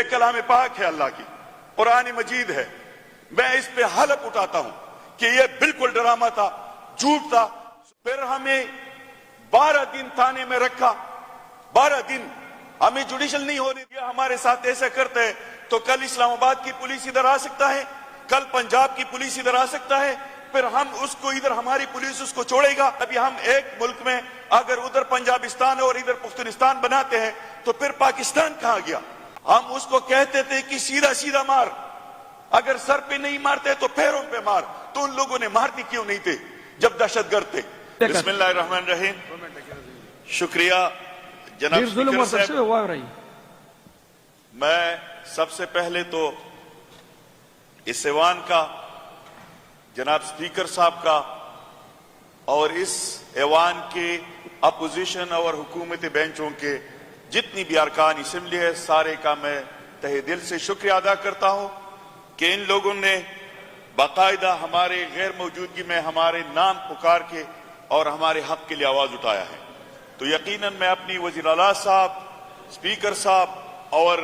یہ کلام پاک ہے اللہ کی، قرآن مجید ہے، میں اس پہ حلف اٹھاتا ہوں کہ یہ بالکل ڈرامہ تھا، جھوٹ تھا۔ پھر ہمیں 12 دن تھانے میں رکھا، 12 دن ہمیں جوڈیشل نہیں ہونے دیا۔ ہمارے ساتھ ایسا کرتے ہیں تو کل اسلام آباد کی پولیس ادھر آ سکتا ہے، کل پنجاب کی پولیس ادھر آ سکتا ہے، پھر ہم اس کو ادھر، ہماری پولیس اس کو چھوڑے گا۔ ابھی ہم ایک ملک میں اگر ادھر پنجابستان اور ادھر پختونستان بناتے ہیں تو پھر پاکستان کہاں گیا؟ ہم اس کو کہتے تھے کہ سیدھا سیدھا مار، اگر سر پہ نہیں مارتے تو پیروں پہ مار، تو ان لوگوں نے مارتی کیوں نہیں تھے جب دہشت گرد تھے؟ بسم اللہ الرحمن الرحیم۔ شکریہ جناب سپیکر صاحب۔ میں سب سے پہلے تو اس ایوان کا، جناب سپیکر صاحب کا، اور اس ایوان کے اپوزیشن اور حکومت بینچوں کے جتنی بھی ارکان اسمبلی ہے، سارے کا میں تہہ دل سے شکریہ ادا کرتا ہوں کہ ان لوگوں نے باقاعدہ ہمارے غیر موجودگی میں ہمارے نام پکار کے اور ہمارے حق کے لیے آواز اٹھایا ہے۔ تو یقیناً میں اپنی وزیر اعلیٰ صاحب، سپیکر صاحب اور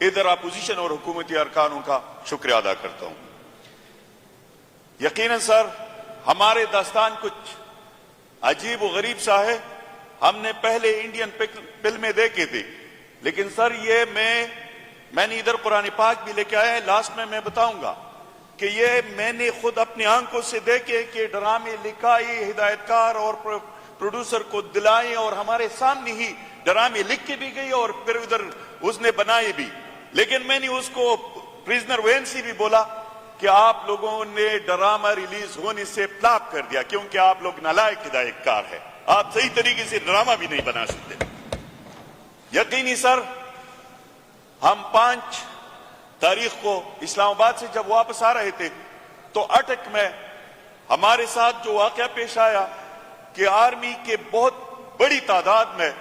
ادھر اپوزیشن اور حکومتی ارکانوں کا شکریہ ادا کرتا ہوں۔ یقیناً سر، ہمارے داستان کچھ عجیب و غریب سا ہے۔ ہم نے پہلے انڈین فلمیں دیکھے تھے، لیکن سر یہ میں نے ادھر قرآن پاک بھی لے کے آیا ہے، لاسٹ میں بتاؤں گا کہ یہ میں نے خود اپنی آنکھوں سے دیکھے کہ ڈرامے لکھائی، ہدایت کار اور پروڈیوسر کو دلائے اور ہمارے سامنے ہی ڈرامے لکھ کے بھی گئی اور پھر ادھر اس نے بنائے بھی۔ لیکن میں نے اس کو پریزنر وین سے بھی بولا کہ آپ لوگوں نے ڈرامہ ریلیز ہونے سے فلاپ کر دیا، کیونکہ آپ لوگ نالائق ہدایت کار ہے، آپ صحیح طریقے سے ڈرامہ بھی نہیں بنا سکتے۔ یقینی سر، ہم 5 تاریخ کو اسلام آباد سے جب واپس آ رہے تھے تو اٹک میں ہمارے ساتھ جو واقعہ پیش آیا کہ آرمی کے بہت بڑی تعداد میں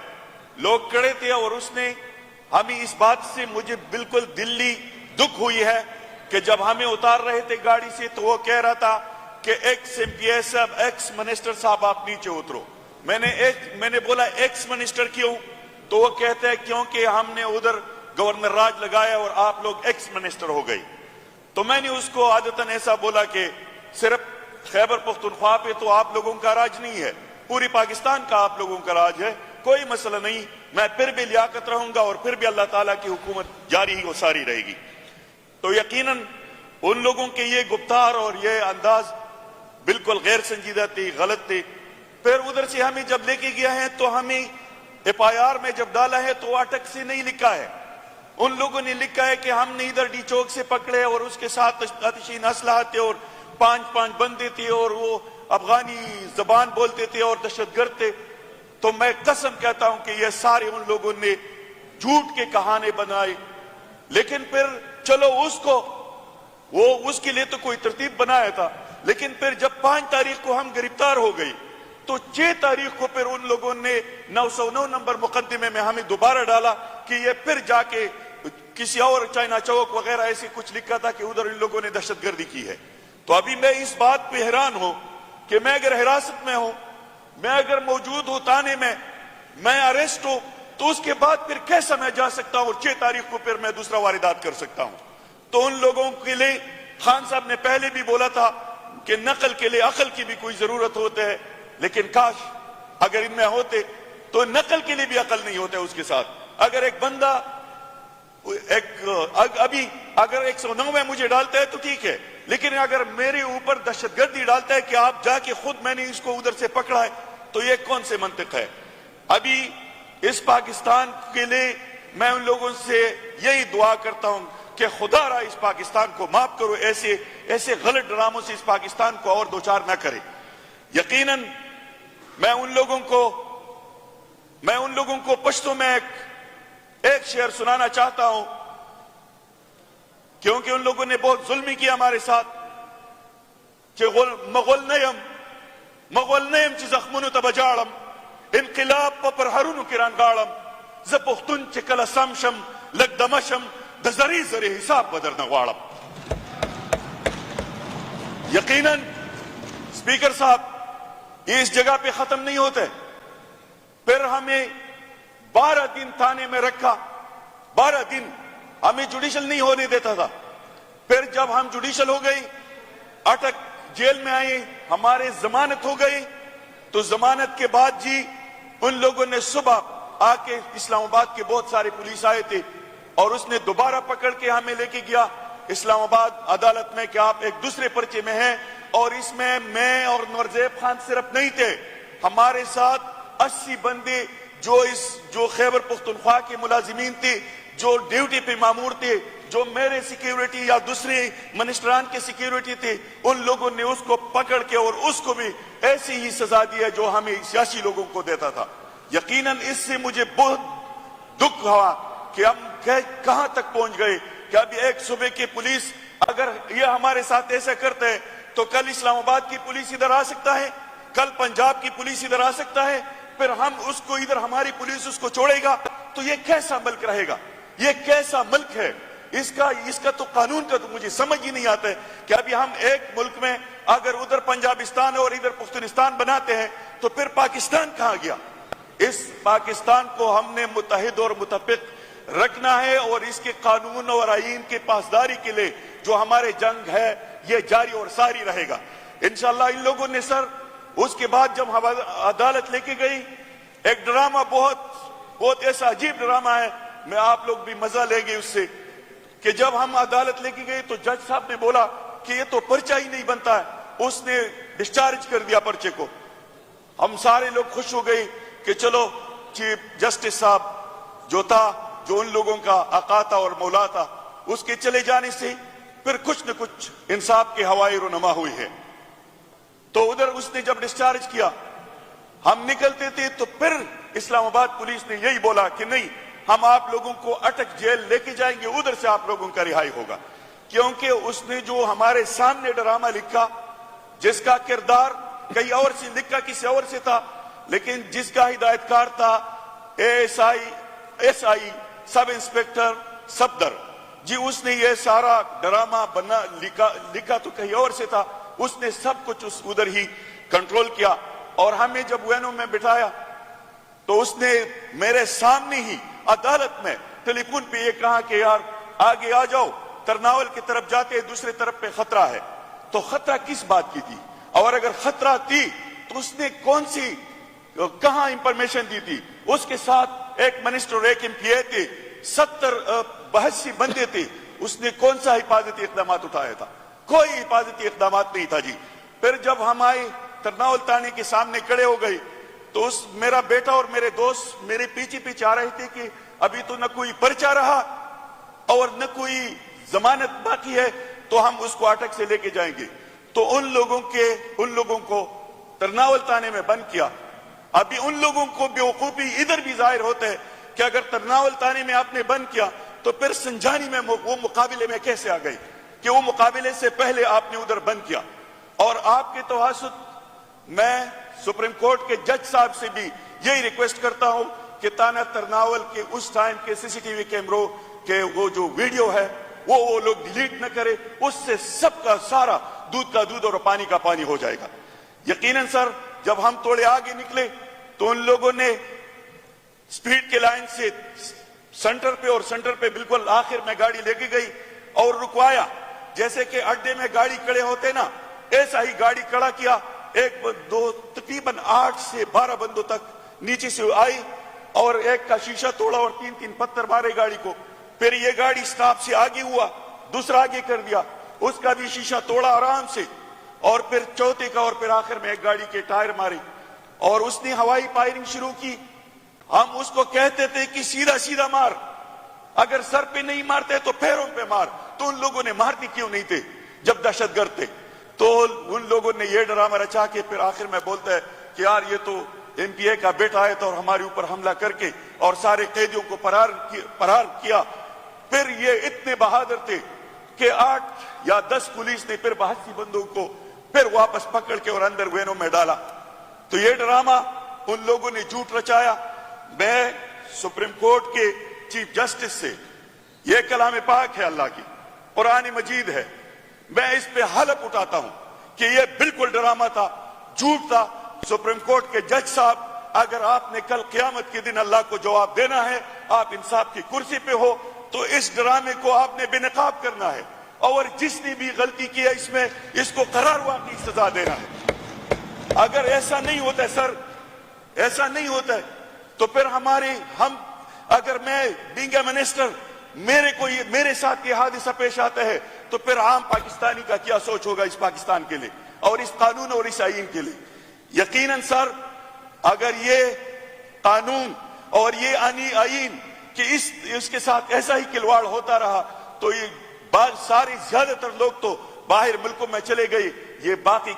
لوگ کھڑے تھے، اور اس نے ہمیں اس بات سے مجھے بالکل دلی دکھ ہوئی ہے کہ جب ہمیں اتار رہے تھے گاڑی سے تو وہ کہہ رہا تھا کہ ایکس ایم پی ایس صاحب، ایکس منسٹر صاحب آپ نیچے اترو۔ میں نے بولا ایکس منسٹر کیوں؟ تو وہ کہتے ہیں کیونکہ ہم نے ادھر گورنر راج لگایا اور آپ لوگ ایکس منسٹر ہو گئی۔ تو میں نے اس کو عادتاً ایسا بولا کہ صرف خیبر پختونخوا پہ تو آپ لوگوں کا راج نہیں ہے، پوری پاکستان کا آپ لوگوں کا راج ہے، کوئی مسئلہ نہیں، میں پھر بھی لیاقت رہوں گا اور پھر بھی اللہ تعالیٰ کی حکومت جاری ہی و ساری رہے گی۔ تو یقیناً ان لوگوں کے یہ گفتار اور یہ انداز بالکل غیر سنجیدہ تھی، غلط تھی۔ پھر ادھر سے ہمیں جب لے کے گیا ہے تو ہمیں ایف آئی آر میں جب ڈالا ہے تو اٹک سے نہیں لکھا ہے، ان لوگوں نے لکھا ہے کہ ہم نے ادھر ڈی چوک سے پکڑے اور اس کے ساتھ آتشین اسلحہ تھے اور 5 بندے تھے اور وہ افغانی زبان بولتے تھے اور دہشت گرد تھے۔ تو میں قسم کہتا ہوں کہ یہ سارے ان لوگوں نے جھوٹ کے کہانے بنائے۔ لیکن پھر چلو اس کے لیے تو کوئی ترتیب بنایا تھا، لیکن پھر جب 5 تاریخ کو ہم گرفتار ہو گئی تو 6 تاریخ کو پھر ان لوگوں نے 909 نمبر مقدمے میں ہمیں دوبارہ ڈالا کہ یہ پھر جا کے کسی اور چائنا چوک وغیرہ ایسے کچھ لکھا تھا کہ ادھر ان لوگوں نے دہشت گردی کی ہے۔ تو ابھی میں اس بات پہ حیران ہوں کہ میں اگر حراست میں ہوں، میں اگر موجود ہوں تانے میں اریسٹ ہوں، تو اس کے بعد پھر کیسا میں جا سکتا ہوں اور 6 تاریخ کو پھر میں دوسرا واردات کر سکتا ہوں؟ تو ان لوگوں کے لیے خان صاحب نے پہلے بھی بولا تھا کہ نقل کے لیے عقل کی بھی کوئی ضرورت ہوتی ہے، لیکن کاش اگر ان میں ہوتے تو نقل کے لیے بھی عقل نہیں ہوتا اس کے ساتھ۔ اگر ایک بندہ ابھی اگر 109 میں مجھے ڈالتا ہے تو ٹھیک ہے، لیکن اگر میرے اوپر دہشت گردی ڈالتا ہے کہ آپ جا کے خود میں نے اس کو ادھر سے پکڑا ہے، تو یہ کون سے منطق ہے؟ ابھی اس پاکستان کے لیے میں ان لوگوں سے یہی دعا کرتا ہوں کہ خدا را اس پاکستان کو معاف کرو، ایسے غلط ڈراموں سے اس پاکستان کو اور دوچار نہ کرے۔ یقیناً میں ان لوگوں کو پشتو میں ایک شعر سنانا چاہتا ہوں، کیونکہ ان لوگوں نے بہت ظلمی کیا ہمارے ساتھ کہ مغول نیم چی زخمونو تا بجاڑم، انقلاب پا پر هرونو کران گاڑم، ز پختون چی کل سمشم لگ دمشم د زری زری حساب بدر نغوارم۔ یقیناً سپیکر صاحب یہ اس جگہ پہ ختم نہیں ہوتے، پھر ہمیں 12 دن تھانے میں رکھا، 12 دن ہمیں جوڈیشل نہیں ہونے دیتا تھا. پھر جب ہم جوڈیشل ہو گئی, اٹک جیل میں آئے, ہمارے ضمانت ہو گئی, تو ضمانت کے بعد جی ان لوگوں نے صبح آ کے اسلام آباد کے بہت سارے پولیس آئے تھے اور اس نے دوبارہ پکڑ کے ہمیں لے کے گیا اسلام آباد عدالت میں کہ آپ ایک دوسرے پرچے میں ہیں. اور اس میں اور نورزیب خان صرف نہیں تھے, ہمارے ساتھ 80 بندے جو خیبر پختونخوا کے ملازمین تھے, جو ڈیوٹی پہ مامور تھے, جو میرے سیکیورٹی یا دوسرے منسٹران کے سیکیورٹی تھے, ان لوگوں نے اس کو پکڑ کے اور اس کو بھی ایسی ہی سزا دی ہے جو ہمیں سیاسی لوگوں کو دیتا تھا. یقیناً اس سے مجھے بہت دکھ ہوا کہ ہم کہاں تک پہنچ گئے کہ ابھی ایک صوبے کی پولیس اگر یہ ہمارے ساتھ ایسا کرتا ہے تو کل اسلام آباد کی پولیس ادھر آ سکتا ہے, کل پنجاب کی پولیس ادھر آ سکتا ہے, پھر ہم اس کو ادھر ہماری پولیس اس کو چھوڑے گا. تو یہ کیسا ملک رہے گا, یہ کیسا ملک ہے؟ اس کا تو قانون کا تو مجھے سمجھ ہی نہیں آتا ہے کہ ابھی ہم ایک ملک میں اگر ادھر پنجابستان اور ادھر پختونستان بناتے ہیں تو پھر پاکستان کہاں گیا؟ اس پاکستان کو ہم نے متحد اور متفق رکھنا ہے اور اس کے قانون اور آئین کی پاسداری کے لیے جو ہمارے جنگ ہے یہ جاری اور ساری رہے گا انشاءاللہ. ان لوگوں نے سر اس کے بعد جب عدالت لے کے گئی, ایک ڈرامہ بہت ایسا عجیب ڈرامہ ہے, میں آپ لوگ بھی مزہ لیں گے اس سے, کہ جب ہم عدالت لے کے گئے تو جج صاحب نے بولا کہ یہ تو پرچہ ہی نہیں بنتا ہے, اس نے ڈسچارج کر دیا پرچے کو. ہم سارے لوگ خوش ہو گئے کہ چلو چیف جسٹس صاحب جو تھا, جو ان لوگوں کا آقا تھا اور مولا تھا, اس کے چلے جانے سے پھر کچھ نہ کچھ انصاف کے ہوائیں رونما ہوئی ہے. تو ادھر اس نے جب ڈسچارج کیا, ہم نکلتے تھے تو پھر اسلام آباد پولیس نے یہی بولا کہ نہیں, ہم آپ لوگوں کو اٹک جیل لے کے جائیں گے, ادھر سے آپ لوگوں کا رہائی ہوگا. کیونکہ اس نے جو ہمارے سامنے ڈرامہ لکھا, جس کا کردار کئی اور سے لکھا کسی اور سے تھا, لیکن جس کا ہدایت کار تھا S I sub inspector Safdar ji, اس نے یہ سارا ڈرامہ لکھا تو کہیں اور سے تھا, اس نے سب کچھ ادھر ہی کنٹرول کیا. اور ہمیں جب وینوں میں بٹھایا تو اس نے میرے سامنے ہی عدالت میں ٹیلی فون پہ یہ کہا کہ یار آگے آ جاؤ, ترناول کی طرف جاتے دوسرے طرف پہ خطرہ ہے. تو خطرہ کس بات کی تھی, اور اگر خطرہ تھی تو اس نے کون سی کہاں انفارمیشن دی تھی؟ اس کے ساتھ ایک منسٹر اور ایک MP تھے, 82 بندے تھے, اس نے کون سا حفاظتی اقدامات اٹھایا تھا؟ کوئی حفاظتی اقدامات نہیں تھا جی. پھر جب ہم آئے ترناول تانے کے سامنے کھڑے ہو گئے تو میرا بیٹا اور میرے دوست میرے پیچھے آ رہے تھے کہ ابھی تو نہ کوئی پرچہ رہا اور نہ کوئی ضمانت باقی ہے, تو ہم اس کو اٹک سے لے کے جائیں گے. تو ان لوگوں کو ترناول تانے میں بند کیا. ابھی ان لوگوں کو بیوقوفی ادھر بھی ظاہر ہوتا ہے کہ اگر ترناول تانے میں آپ نے بند کیا تو پھر سنجانی میں وہ مقابلے میں کیسے آ گئی, کہ وہ مقابلے سے پہلے آپ نے ادھر بند کیا. اور آپ کے توسط میں سپریم کورٹ کے جج صاحب سے بھی یہی ریکویسٹ کرتا ہوں کہ تانا ترناول کے اس ٹائم کے CCTV کیمروں کے وہ جو ویڈیو ہے وہ لوگ ڈیلیٹ نہ کرے, اس سے سب کا سارا دودھ کا دودھ اور پانی کا پانی ہو جائے گا. یقیناً سر جب ہم تھوڑے آگے نکلے تو ان لوگوں نے سپیڈ کے لائن سے سنٹر پہ بالکل آخر میں گاڑی لے کے گئی اور رکوایا, جیسے کہ اڈے میں گاڑی کھڑے ہوتے نا, ایسا ہی گاڑی کھڑا کیا. تقریباً 8 سے 12 بندوں تک نیچے سے آئی اور ایک کا شیشہ توڑا اور 3 پتھر مارے گاڑی کو. پھر یہ گاڑی سٹاپ سے آگے ہوا, دوسرا آگے کر دیا, اس کا بھی شیشہ توڑا آرام سے, اور پھر چوتھے کا, اور پھر آخر میں ایک گاڑی کے ٹائر مارے اور اس نے ہوائی فائرنگ شروع کی. ہم اس کو کہتے تھے کہ سیدھا مار, اگر سر پہ نہیں مارتے تو پیروں پہ مار. تو ان لوگوں نے مارتی کیوں نہیں تھے جب دہشت گرد تھے؟ تو ان لوگوں نے یہ ڈرامہ رچا کے پھر آخر میں بولتا ہے کہ یار یہ تو MPA کا بیٹا آیا تھا اور ہمارے اوپر حملہ کر کے اور سارے قیدیوں کو فرار کیا. پھر یہ اتنے بہادر تھے کہ 8 یا 10 پولیس نے پھر 82 بندوں کو پھر واپس پکڑ کے اور اندر وینوں میں ڈالا. تو یہ ڈرامہ ان لوگوں نے جھوٹ رچایا. میں سپریم کورٹ کے چیف جسٹس سے, یہ کلام پاک ہے اللہ کی, قرآن مجید ہے, میں اس پہ حلف اٹھاتا ہوں کہ یہ بالکل ڈرامہ تھا, جھوٹ تھا. سپریم کورٹ کے جج صاحب, اگر آپ نے کل قیامت کے دن اللہ کو جواب دینا ہے, آپ انصاف کی کرسی پہ ہو, تو تو اس ڈرامے کو آپ نے بے نقاب کرنا ہے، اور جس نے بھی غلطی کی ہے اس میں اس کو قرار واقعی سزا دینا ہے۔ اگر ایسا نہیں ہوتا ہے سر، ایسا نہیں ہوتا ہے تو پھر اگر میں بینگ اے منسٹر میرے ساتھ یہ حادثہ پیش آتا ہے تو پھر عام پاکستانی کا کیا سوچ ہوگا اس پاکستان کے لیے اور اس قانون اور اس آئین کے لیے۔ یقیناً سر، اگر یہ قانون اور یہ آئین کہ اس کے ساتھ ایسا ہی کھلواڑ ہوتا رہا تو یہ سارے زیادہ تر لوگ تو باہر ملکوں میں چلے گئے، یہ باقی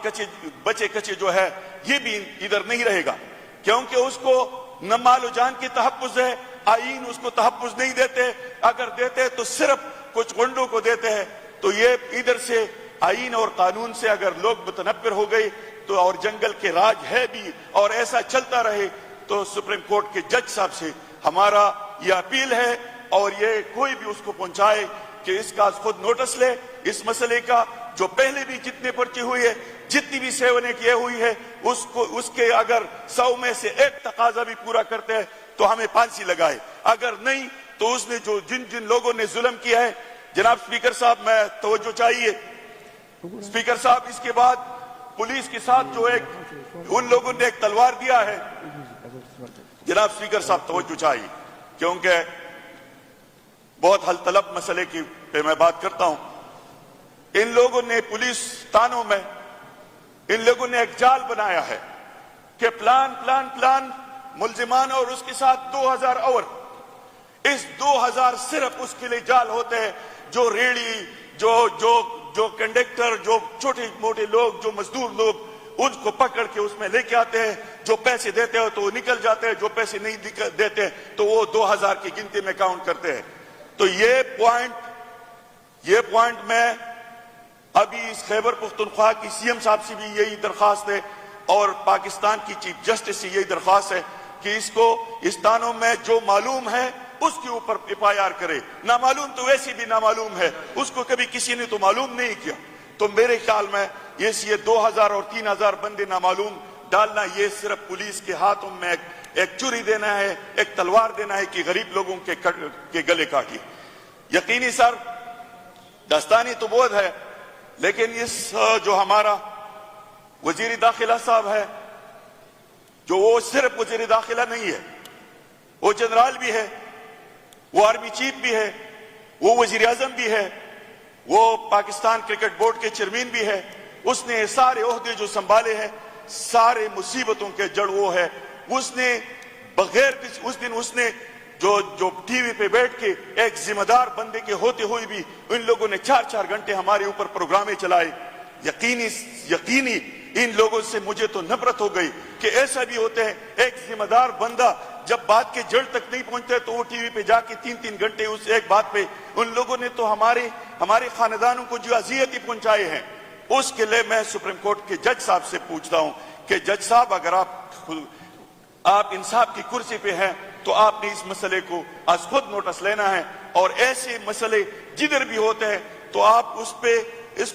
بچے کچے جو ہے یہ بھی ادھر نہیں رہے گا، کیونکہ اس کو نہ مال و جان کی تحفظ ہے، آئین اس کو تحفظ نہیں دیتے، اگر دیتے تو صرف کچھ گنڈوں کو دیتے ہیں۔ تو یہ ادھر سے آئین اور قانون سے اگر لوگ متنفر ہو گئے تو اور جنگل کے راج ہے بھی اور ایسا چلتا رہے تو سپریم کورٹ کے جج صاحب سے ہمارا یہ اپیل ہے، اور یہ کوئی بھی اس کو پہنچائے کہ اس کا خود نوٹس لے اس مسئلے کا، جو پہلے بھی جتنے پرچے ہوئی ہے، جتنی بھی سیونیں کیے ہوئی ہے، اس کے اگر 100 میں سے 1 تقاضا بھی پورا کرتے ہیں تو ہمیں پھانسی لگائے، اگر نہیں تو اس نے جن لوگوں نے ظلم کیا ہے۔ جناب اسپیکر صاحب، میں توجہ چاہیے اسپیکر صاحب، اس کے بعد پولیس کے ساتھ جو ان لوگوں نے ایک تلوار دیا ہے، جناب اسپیکر صاحب توجہ چاہیے، کیونکہ بہت حل طلب مسئلے کی پہ میں بات کرتا ہوں۔ ان لوگوں نے پولیس تھانوں میں ان لوگوں نے ایک جال بنایا ہے کہ پلان ملزمان اور اس کے ساتھ 2000 اور اس 2000 صرف اس کے لیے جال ہوتے ہیں جو ریڑھی جو کنڈکٹر، جو چھوٹے موٹے لوگ، جو مزدور لوگ، ان کو پکڑ کے اس میں لے کے آتے ہیں، جو پیسے دیتے ہیں تو وہ نکل جاتے ہیں، جو پیسے نہیں دیتے تو وہ 2000 کی گنتی میں کاؤنٹ کرتے ہیں۔ تو یہ پوائنٹ میں ابھی اس خیبر پختونخوا کی سی ایم صاحب سے بھی یہی درخواست ہے اور پاکستان کی چیف جسٹس سے یہی درخواست ہے کہ اس کو اس تھانوں میں جو معلوم ہے اس کے اوپر FIR کرے، نامعلوم تو ویسے بھی نامعلوم ہے، اس کو کبھی کسی نے تو معلوم نہیں کیا۔ تو میرے خیال میں یہ 2000 اور 3000 بندے نامعلوم ڈالنا، یہ صرف پولیس کے ہاتھوں میں ایک چوری دینا ہے، ایک تلوار دینا ہے کہ غریب لوگوں کے گلے کاٹی۔ یقینی سر، داستانی تو بہت ہے، لیکن جو ہمارا وزیر داخلہ صاحب ہے، جو وہ صرف وزیر داخلہ نہیں ہے، وہ جنرال بھی ہے، وہ آرمی چیف بھی ہے، وہ وزیر اعظم بھی ہے، وہ پاکستان کرکٹ بورڈ کے چیئرمین بھی ہے، اس نے سارے عہدے جو سنبھالے ہیں، سارے مصیبتوں کے جڑ وہ ہے۔ اس نے بغیر اس دن اس نے جو ٹی وی پہ بیٹھ کے ایک ذمہ دار بندے کے ہوتے ہوئے بھی ان لوگوں نے 4 گھنٹے ہمارے اوپر پروگرامیں چلائے۔ یقینی ان لوگوں سے مجھے تو نفرت ہو گئی کہ ایسا بھی ہوتے ہیں، ایک ذمہ دار بندہ جب بات کے جڑ تک نہیں پہنچتے تو وہ ٹی وی پہ جا کے 3 گھنٹے اس ایک بات پہ، ان لوگوں نے تو ہمارے خاندانوں کو جو اذیتیں پہنچائے ہیں، اس کے لیے میں سپریم کورٹ کے جج صاحب سے پوچھتا ہوں کہ جج صاحب، اگر آپ انصاف کی کرسی پہ ہیں تو آپ نے اس مسئلے کو از خود نوٹس لینا ہے، اور ایسے مسئلے جدھر بھی ہوتے ہیں تو آپ اس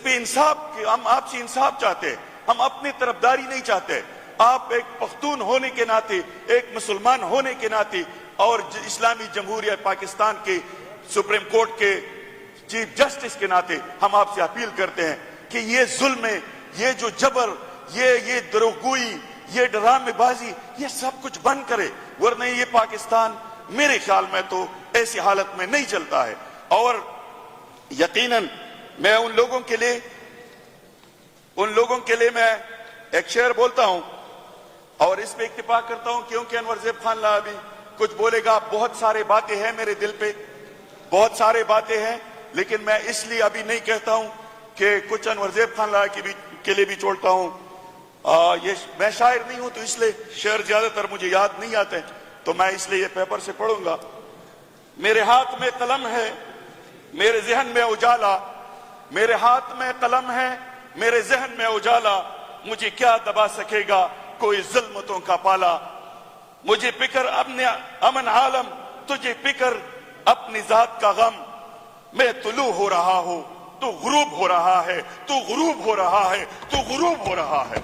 پہ انصاف، ہم آپ سے انصاف چاہتے ہیں، ہم اپنی طرفداری نہیں چاہتے۔ آپ ایک پختون ہونے کے ناطے، ایک مسلمان ہونے کے ناطے اور اسلامی جمہوریہ پاکستان کے سپریم کورٹ کے چیف جسٹس کے ناطے ہم آپ سے اپیل کرتے ہیں کہ یہ ظلم، یہ جو جبر، یہ دروغگوئی، یہ ڈرامے بازی، یہ سب کچھ بند کرے، ورنہ یہ پاکستان میرے خیال میں تو ایسی حالت میں نہیں چلتا ہے۔ اور یقیناً میں ان لوگوں کے لیے میں ایک شعر بولتا ہوں اور اس پہ اتفاق کرتا ہوں، کیونکہ انور زیب خان لاہا بھی کچھ بولے گا۔ بہت سارے باتیں ہیں میرے دل پہ، بہت سارے باتیں ہیں، لیکن میں اس لیے ابھی نہیں کہتا ہوں کہ کچھ انور زیب خان لاہا کے لیے بھی چھوڑتا ہوں۔ میں شاعر نہیں ہوں تو اس لیے شعر زیادہ تر مجھے یاد نہیں آتے، تو میں اس لیے یہ پیپر سے پڑھوں گا۔ میرے ہاتھ میں قلم ہے، میرے ذہن میں اجالا، میرے ہاتھ میں قلم ہے، میرے ذہن میں اجالا، مجھے کیا دبا سکے گا کوئی ظلمتوں کا پالا۔ مجھے فکر امن عالم، تجھے فکر اپنی ذات کا غم، میں طلوع ہو رہا ہوں تو غروب ہو رہا ہے، تو غروب ہو رہا ہے، تو غروب ہو رہا ہے۔